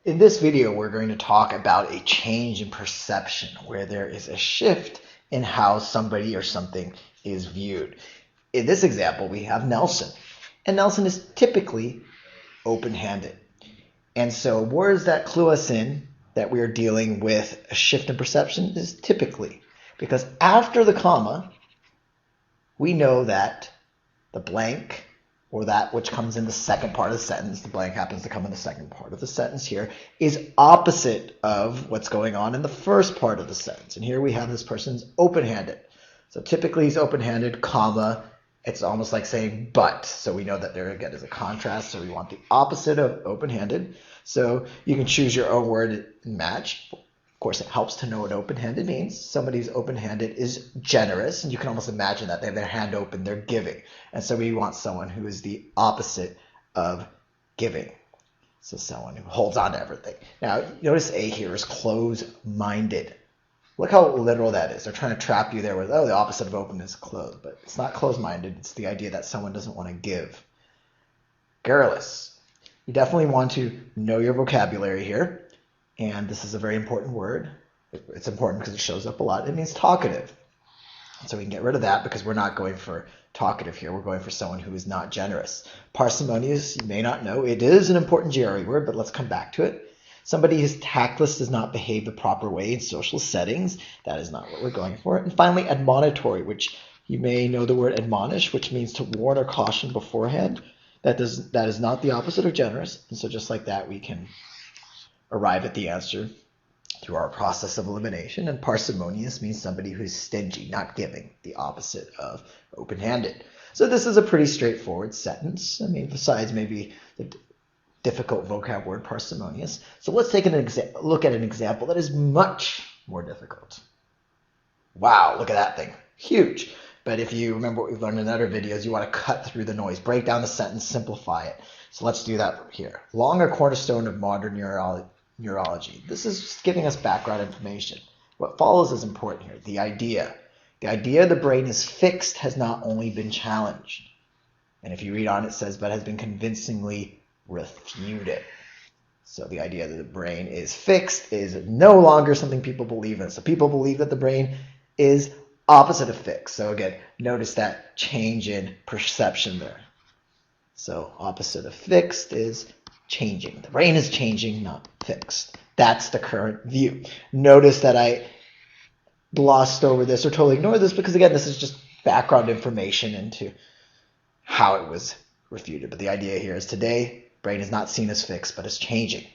In this video, we're going to talk about a change in perception where there is a shift in how somebody or something is viewed. In this example, we have Nelson, and Nelson is typically open-handed. And so words that clue us in that we are dealing with a shift in perception is typically, because after the comma, we know that the blank, or that which comes in the second part of the sentence, the blank happens to come in the second part of the sentence here, is opposite of what's going on in the first part of the sentence. And here we have this person's open-handed. So typically he's open-handed, comma, it's almost like saying but. So we know that there again is a contrast, so we want the opposite of open-handed. So you can choose your own word and match. Of course, it helps to know what open-handed means. Somebody who's open-handed is generous, and you can almost imagine that they have their hand open, they're giving. And so we want someone who is the opposite of giving. So someone who holds on to everything. Now, notice A here is close-minded. Look how literal that is. They're trying to trap you there with, oh, the opposite of open is closed. But it's not close-minded. It's the idea that someone doesn't want to give. Garrulous. You definitely want to know your vocabulary here. And this is a very important word. It's important because it shows up a lot. It means talkative. So we can get rid of that because we're not going for talkative here. We're going for someone who is not generous. Parsimonious, you may not know. It is an important GRE word, but let's come back to it. Somebody who's tactless, does not behave the proper way in social settings. That is not what we're going for. And finally, admonitory, which you may know the word admonish, which means to warn or caution beforehand. That is not the opposite of generous. And so just like that, we can arrive at the answer through our process of elimination. And parsimonious means somebody who's stingy, not giving, the opposite of open-handed. So this is a pretty straightforward sentence. I mean, besides maybe the difficult vocab word parsimonious. So let's take a look at an example that is much more difficult. Wow, look at that thing. Huge. But if you remember what we've learned in other videos, you want to cut through the noise, break down the sentence, simplify it. So let's do that here. Longer cornerstone of modern neurology. This is just giving us background information. What follows is important here. The idea the brain is fixed has not only been challenged. And if you read on, it says, but has been convincingly refuted. So the idea that the brain is fixed is no longer something people believe in. So people believe that the brain is opposite of fixed. So again, notice that change in perception there. So opposite of fixed is changing. The brain is changing, not fixed. That's the current view. Notice that I glossed over this or totally ignored this because, again, this is just background information into how it was refuted. But the idea here is today, brain is not seen as fixed, but as changing.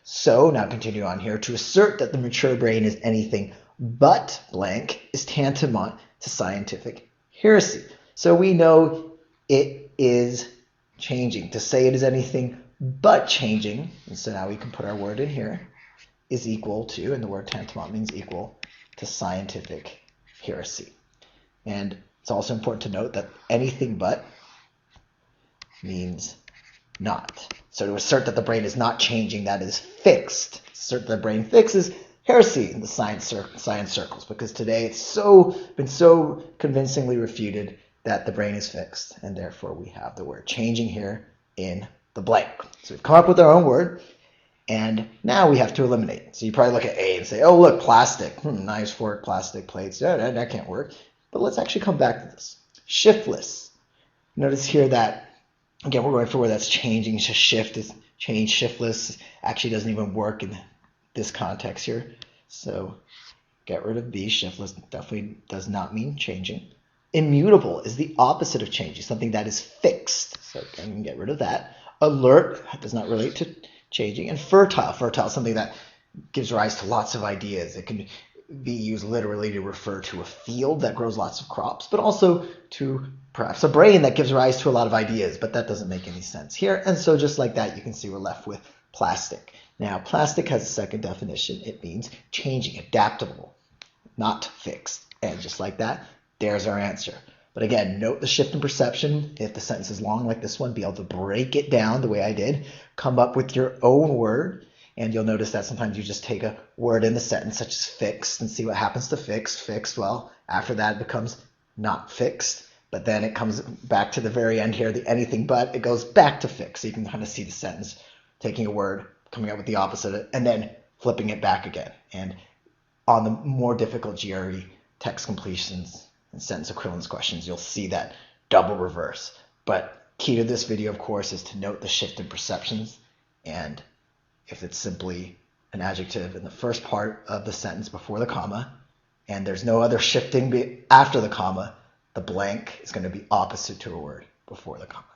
So now continue on here. To assert that the mature brain is anything but blank is tantamount to scientific heresy. So we know it is changing. To say it is anything but changing, and so now we can put our word in here, is equal to, and the word tantamount means equal to scientific heresy. And it's also important to note that anything but means not. So to assert that the brain is not changing, that is fixed. Assert that the brain fixed is heresy in the science circles, because today it's been so convincingly refuted that the brain is fixed, and therefore we have the word changing here in the blank. So we've come up with our own word, and now we have to eliminate. So you probably look at A and say, oh, look, plastic. Knives, fork, plastic, plates. That can't work. But let's actually come back to this. Shiftless. Notice here that, again, we're going for where that's changing. Shift is change. Shiftless actually doesn't even work in this context here. So get rid of B. Shiftless definitely does not mean changing. Immutable is the opposite of changing, something that is fixed. So again, we can get rid of that. Alert does not relate to changing. And fertile, something that gives rise to lots of ideas. It can be used literally to refer to a field that grows lots of crops, but also to perhaps a brain that gives rise to a lot of ideas, but that doesn't make any sense here. And so just like that, you can see we're left with plastic. Now, plastic has a second definition. It means changing, adaptable, not fixed. And just like that, there's our answer. But again, note the shift in perception. If the sentence is long like this one, be able to break it down the way I did, come up with your own word, and you'll notice that sometimes you just take a word in the sentence, such as fixed, and see what happens to fixed. Fixed, well, after that it becomes not fixed, but then it comes back to the very end here, the anything but, it goes back to fixed. So you can kind of see the sentence taking a word, coming up with the opposite, and then flipping it back again. And on the more difficult GRE text completions and sentence equivalence questions, you'll see that double reverse. But key to this video, of course, is to note the shift in perceptions. And if it's simply an adjective in the first part of the sentence before the comma, and there's no other shifting after the comma, the blank is going to be opposite to a word before the comma.